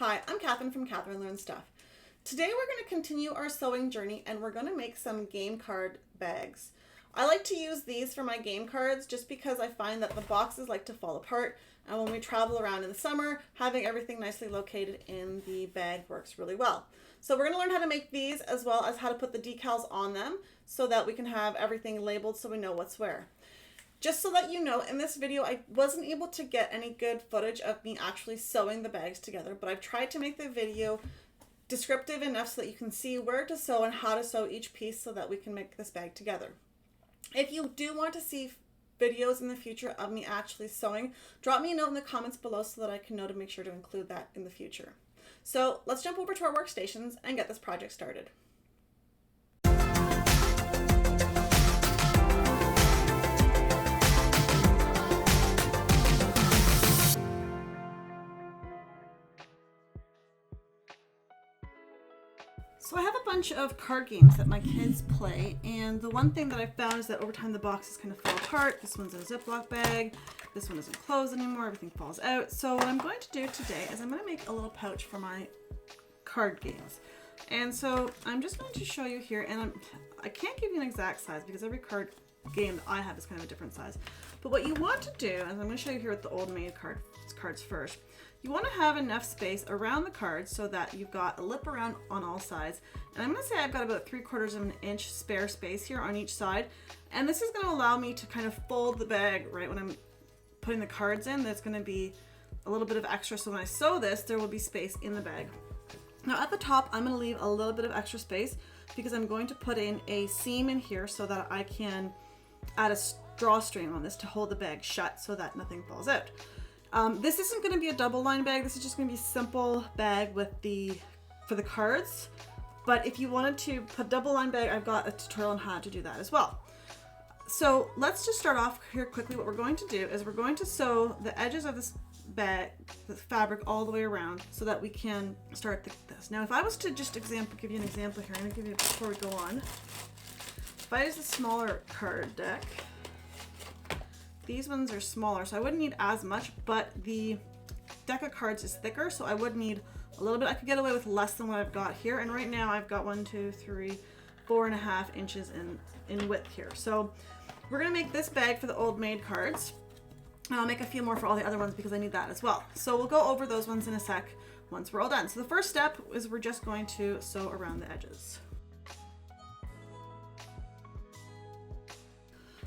Hi, I'm Catherine from Catherine Learns Stuff. Today we're going to continue our sewing journey and we're going to make some game card bags. I like to use these for my game cards just because I find that the boxes like to fall apart, and when we travel around in the summer, having everything nicely located in the bag works really well. So we're going to learn how to make these as well as how to put the decals on them so that we can have everything labeled so we know what's where. Just so that you know, in this video, I wasn't able to get any good footage of me actually sewing the bags together, but I've tried to make the video descriptive enough so that you can see where to sew and how to sew each piece so that we can make this bag together. If you do want to see videos in the future of me actually sewing, drop me a note in the comments below so that I can know to make sure to include that in the future. So let's jump over to our workstations and get this project started. So I have a bunch of card games that my kids play, and the one thing that I found is that over time the boxes kind of fall apart. This one's in a Ziploc bag, this one isn't closed anymore, everything falls out. So what I'm going to do today is I'm going to make a little pouch for my card games. And so I'm just going to show you here, and I can't give you an exact size because every card game that I have is kind of a different size. But what you want to do, and I'm going to show you here with the Old Maid cards first, you want to have enough space around the cards so that you've got a lip around on all sides. And I'm going to say I've got about 3/4 of an inch spare space here on each side. And this is going to allow me to kind of fold the bag right when I'm putting the cards in. There's going to be a little bit of extra, so when I sew this, there will be space in the bag. Now at the top, I'm going to leave a little bit of extra space because I'm going to put in a seam in here so that I can add a drawstring on this to hold the bag shut so that nothing falls out. This isn't going to be a double line bag. This is just going to be a simple bag with for the cards. But if you wanted to put double line bag, I've got a tutorial on how to do that as well. So let's just start off here quickly. What we're going to do is we're going to sew the edges of this bag, the fabric, all the way around so that we can start this. Now, if I was to just give you an example here, I'm going to give you before we go on. If I use a smaller card deck, these ones are smaller, so I wouldn't need as much, but the deck of cards is thicker, so I would need a little bit. I could get away with less than what I've got here, and right now I've got 1, 2, 3, 4.5 inches in width here. So we're gonna make this bag for the Old Maid cards, and I'll make a few more for all the other ones because I need that as well. So we'll go over those ones in a sec once we're all done. So the first step is we're just going to sew around the edges.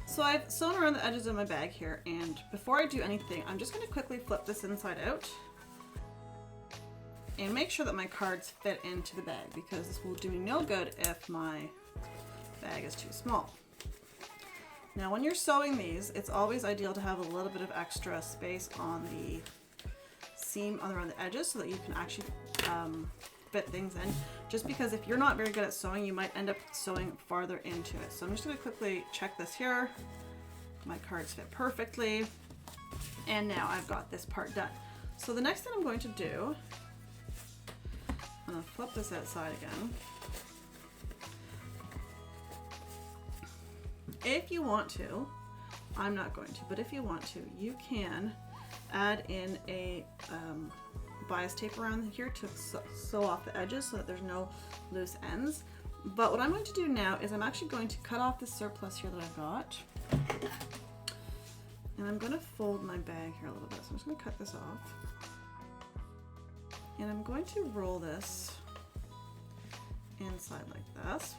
So I've sewn around the edges of my bag here, and before I do anything, I'm just going to quickly flip this inside out and make sure that my cards fit into the bag, because this will do me no good if my bag is too small. Now when you're sewing these, it's always ideal to have a little bit of extra space on the seam around the edges so that you can actually fit things in, just because if you're not very good at sewing, you might end up sewing farther into it. So I'm just going to quickly check this here. My cards fit perfectly, and now I've got this part done. So the next thing I'm going to do, I'm going to flip this outside again. If you want to, I'm not going to, but if you want to, you can add in a bias tape around here to sew off the edges so that there's no loose ends. But what I'm going to do now is I'm actually going to cut off the surplus here that I've got, and I'm going to fold my bag here a little bit. So I'm just going to cut this off, and I'm going to roll this inside like this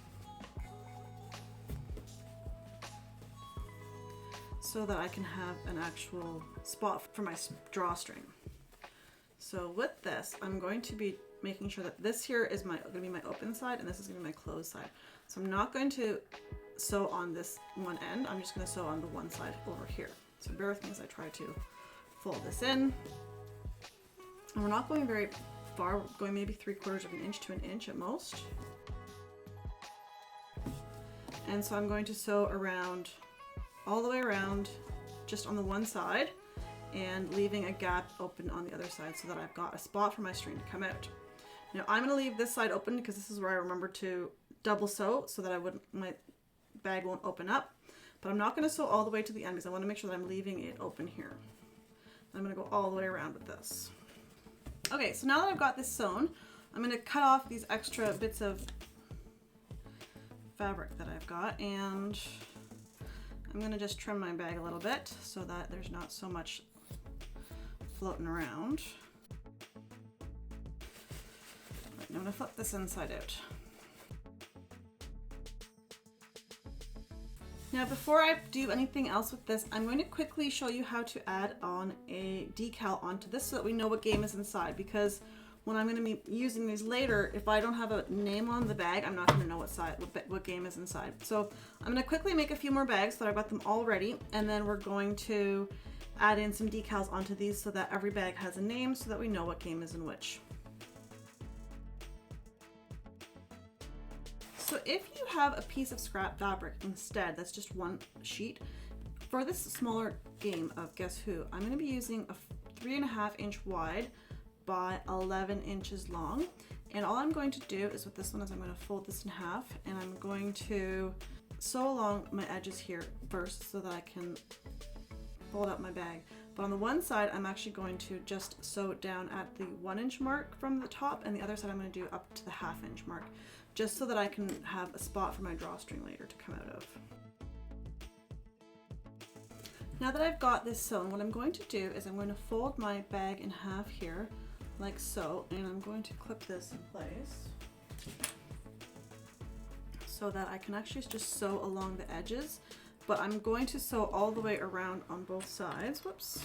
so that I can have an actual spot for my drawstring. So with this, I'm going to be making sure that this here is going to be my open side, and this is going to be my closed side. So I'm not going to sew on this one end. I'm just going to sew on the one side over here. So bear with me as I try to fold this in. And we're not going very far. We're going maybe 3/4 of an inch to an inch at most. And so I'm going to sew around, all the way around, just on the one side, and leaving a gap open on the other side so that I've got a spot for my string to come out. Now I'm going to leave this side open because this is where I remember to double sew so that my bag won't open up. But I'm not going to sew all the way to the end because I want to make sure that I'm leaving it open here. I'm going to go all the way around with this. Okay, so now that I've got this sewn, I'm going to cut off these extra bits of fabric that I've got, and I'm going to just trim my bag a little bit so that there's not so much floating around. Right, I'm going to flip this inside out. Now before I do anything else with this, I'm going to quickly show you how to add on a decal onto this so that we know what game is inside, because when I'm going to be using these later, if I don't have a name on the bag, I'm not going to know what game is inside. So I'm going to quickly make a few more bags so that I've got them all ready, and then we're going to add in some decals onto these so that every bag has a name so that we know what game is in which. So if you have a piece of scrap fabric instead, that's just one sheet, for this smaller game of Guess Who, I'm going to be using a 3.5 inch wide by 11 inches long, and all I'm going to do is with this one is I'm going to fold this in half, and I'm going to sew along my edges here first so that I can fold out my bag. But on the one side I'm actually going to just sew down at the 1 inch mark from the top, and the other side I'm going to do up to the 1/2 inch mark, just so that I can have a spot for my drawstring later to come out of. Now that I've got this sewn, what I'm going to do is I'm going to fold my bag in half here like so, and I'm going to clip this in place so that I can actually just sew along the edges, but I'm going to sew all the way around on both sides, whoops,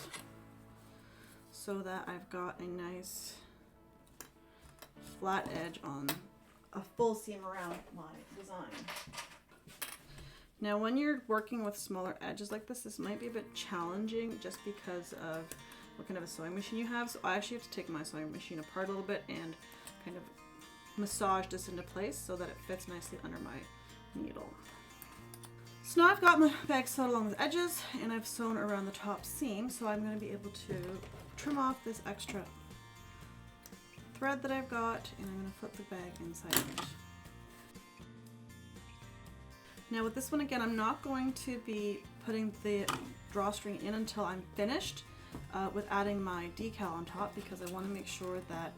so that I've got a nice flat edge on a full seam around my design. Now when you're working with smaller edges like this might be a bit challenging just because of what kind of a sewing machine you have. So I actually have to take my sewing machine apart a little bit and kind of massage this into place so that it fits nicely under my needle. So now I've got my bag sewed along the edges and I've sewn around the top seam, so I'm going to be able to trim off this extra thread that I've got, and I'm going to flip the bag inside out. Now with this one again, I'm not going to be putting the drawstring in until I'm finished with adding my decal on top, because I want to make sure that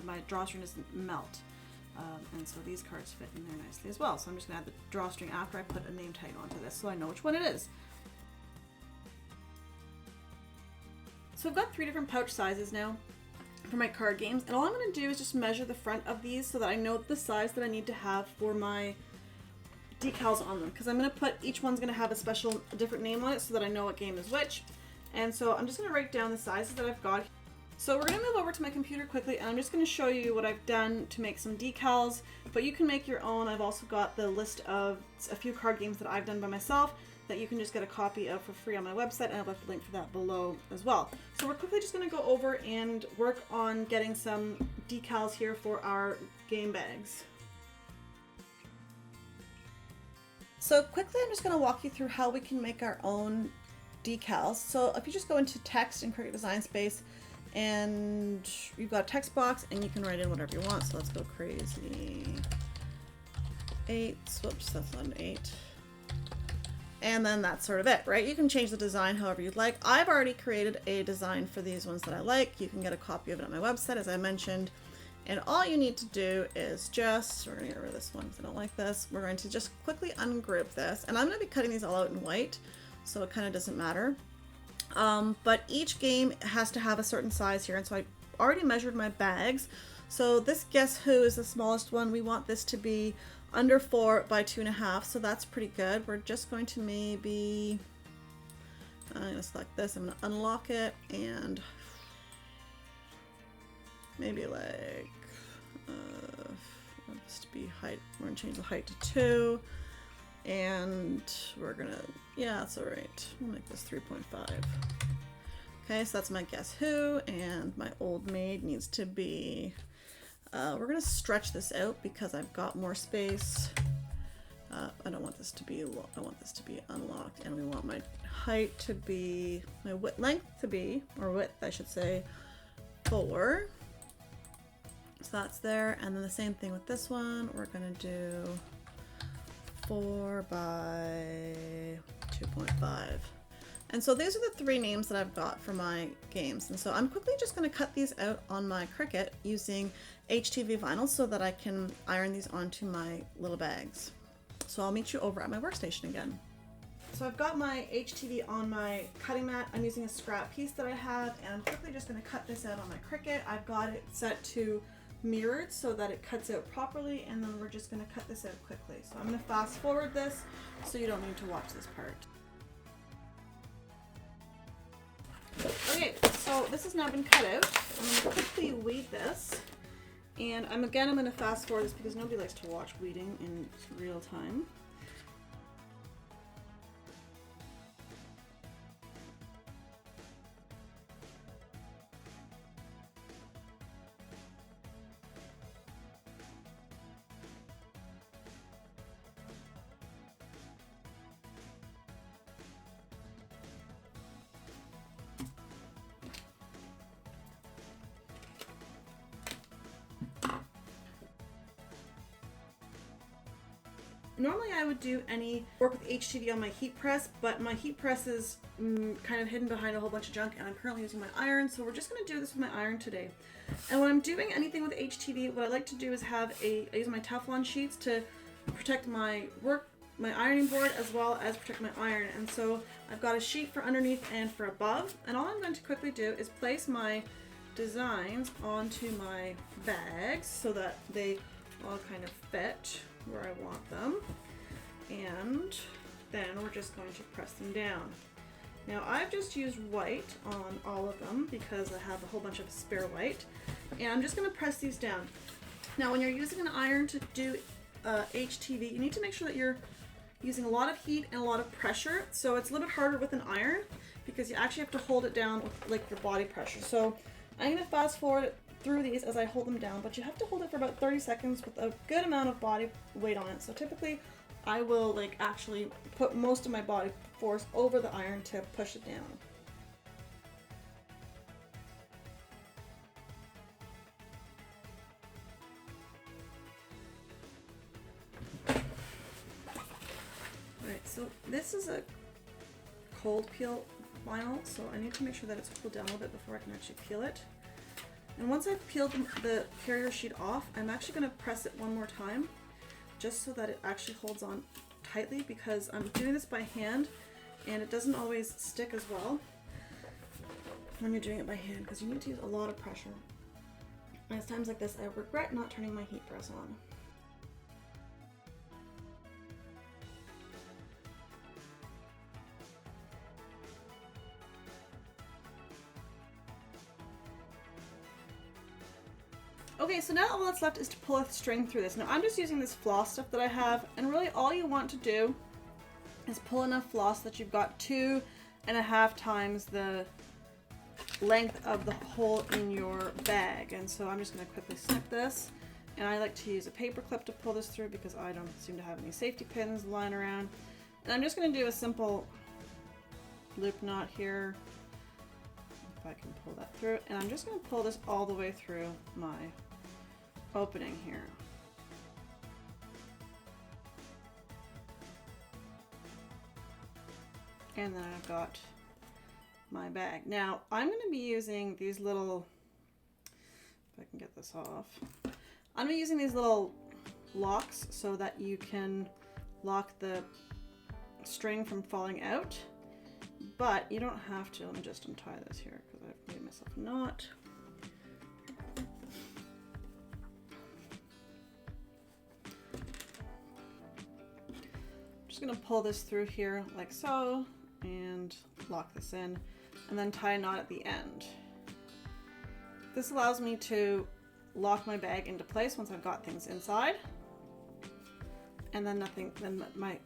my drawstring doesn't melt. And so these cards fit in there nicely as well. So I'm just going to add the drawstring after I put a name tag onto this so I know which one it is. So I've got 3 different pouch sizes now for my card games, and all I'm going to do is just measure the front of these so that I know the size that I need to have for my decals on them, because I'm going to put, each one's going to have a different name on it so that I know what game is which. And so I'm just going to write down the sizes that I've got. So we're going to move over to my computer quickly, and I'm just going to show you what I've done to make some decals, but you can make your own. I've also got the list of a few card games that I've done by myself that you can just get a copy of for free on my website, and I'll have a link for that below as well. So we're quickly just going to go over and work on getting some decals here for our game bags. So quickly I'm just going to walk you through how we can make our own decals. So if you just go into text in Cricut Design Space, and you've got a text box and you can write in whatever you want. So let's go crazy 8, whoops, that's not an 8. And then that's sort of it, right? You can change the design however you'd like. I've already created a design for these ones that I like. You can get a copy of it on my website, as I mentioned. And all you need to do is just, we're gonna get rid of this one because I don't like this. We're going to just quickly ungroup this. And I'm gonna be cutting these all out in white, so it kind of doesn't matter. But each game has to have a certain size here. And so I already measured my bags. So this Guess Who is the smallest one. We want this to be under 4 by 2.5. So that's pretty good. We're just going to maybe, I'm gonna select this. I'm gonna unlock it and maybe like, this to be height. We're gonna change the height to 2. And we're gonna, yeah, that's all right. We'll make this 3.5. Okay, so that's my Guess Who, and my Old Maid needs to be, we're gonna stretch this out because I've got more space. I don't want this to be, I want this to be unlocked, and we want my height to be, my length to be, or width I should say, 4. So that's there, and then the same thing with this one. We're gonna do 4 by 2.5. And so these are the 3 names that I've got for my games. And so I'm quickly just going to cut these out on my Cricut using HTV vinyl so that I can iron these onto my little bags. So I'll meet you over at my workstation again. So I've got my HTV on my cutting mat. I'm using a scrap piece that I have, and I'm quickly just going to cut this out on my Cricut. I've got it set to mirrored so that it cuts out properly, and then we're just going to cut this out quickly. So I'm going to fast forward this so you don't need to watch this part. Okay, so this has now been cut out. I'm going to quickly weed this, and I'm going to fast forward this because nobody likes to watch weeding in real time. Normally I would do any work with HTV on my heat press, but my heat press is kind of hidden behind a whole bunch of junk, and I'm currently using my iron, so we're just going to do this with my iron today. And when I'm doing anything with HTV, what I like to do is I use my Teflon sheets to protect my ironing board as well as protect my iron. And so I've got a sheet for underneath and for above, and all I'm going to quickly do is place my designs onto my bags so that they all kind of fit where I want them, and then we're just going to press them down. Now I've just used white on all of them because I have a whole bunch of spare white, and I'm just going to press these down. Now when you're using an iron to do HTV, you need to make sure that you're using a lot of heat and a lot of pressure, so it's a little bit harder with an iron because you actually have to hold it down with like your body pressure. So I'm going to fast forward through these as I hold them down, but you have to hold it for about 30 seconds with a good amount of body weight on it. So typically I will actually put most of my body force over the iron to push it down. Alright, so this is a cold peel vinyl, so I need to make sure that it's cooled down a little bit before I can actually peel it. And once I've peeled the carrier sheet off, I'm actually going to press it one more time just so that it actually holds on tightly, because I'm doing this by hand and it doesn't always stick as well when you're doing it by hand because you need to use a lot of pressure. And it's times like this I regret not turning my heat press on. Okay, so now all that's left is to pull a string through this. Now I'm just using this floss stuff that I have, and really all you want to do is pull enough floss that you've got 2.5 times the length of the hole in your bag. And so I'm just going to quickly snip this, and I like to use a paper clip to pull this through because I don't seem to have any safety pins lying around. And I'm just going to do a simple loop knot here, if I can pull that through, and I'm just going to pull this all the way through my opening here. And then I've got my bag. Now I'm going to be using these little, if I can get this off, I'm going to be using these little locks so that you can lock the string from falling out, but you don't have to. Let me just untie this here because I've made myself a knot. I'm just going to pull this through here like so and lock this in, and then tie a knot at the end. This allows me to lock my bag into place once I've got things inside, and then my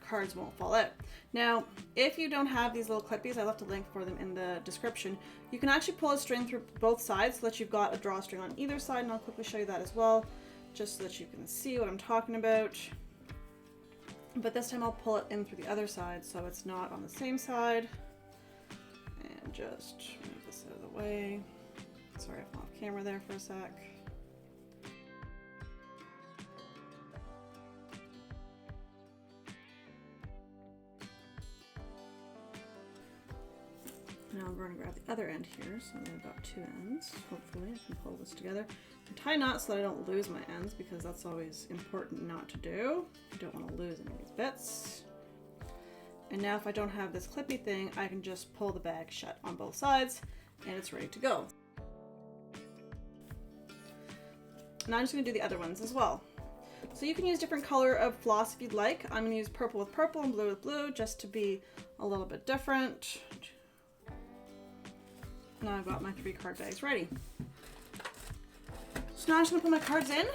cards won't fall out. Now, if you don't have these little clippies, I left a link for them in the description. You can actually pull a string through both sides so that you've got a drawstring on either side, and I'll quickly show you that as well, just so that you can see what I'm talking about. But this time I'll pull it in through the other side so it's not on the same side. And just move this out of the way. Sorry, I'm off camera there for a sec. Now I'm going to grab the other end here, so I've got two ends. Hopefully I can pull this together. And tie knots so that I don't lose my ends, because that's always important not to do. You don't want to lose any of these bits. And now if I don't have this clippy thing, I can just pull the bag shut on both sides and it's ready to go. Now I'm just going to do the other ones as well. So you can use different color of floss if you'd like. I'm going to use purple with purple and blue with blue just to be a little bit different. Now I've got my 3 card bags ready. So now I'm just going to put my cards in.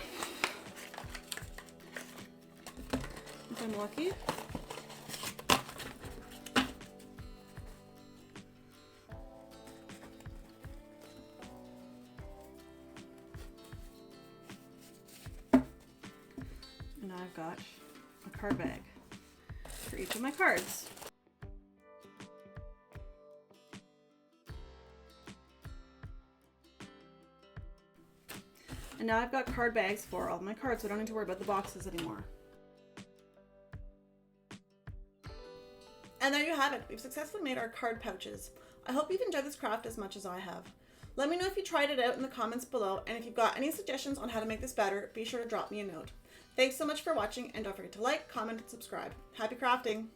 If I'm lucky. And now I've got a card bag for each of my cards. And now I've got card bags for all of my cards, so I don't need to worry about the boxes anymore. And there you have it. We've successfully made our card pouches. I hope you've enjoyed this craft as much as I have. Let me know if you tried it out in the comments below, and if you've got any suggestions on how to make this better, be sure to drop me a note. Thanks so much for watching, and don't forget to like, comment, and subscribe. Happy crafting!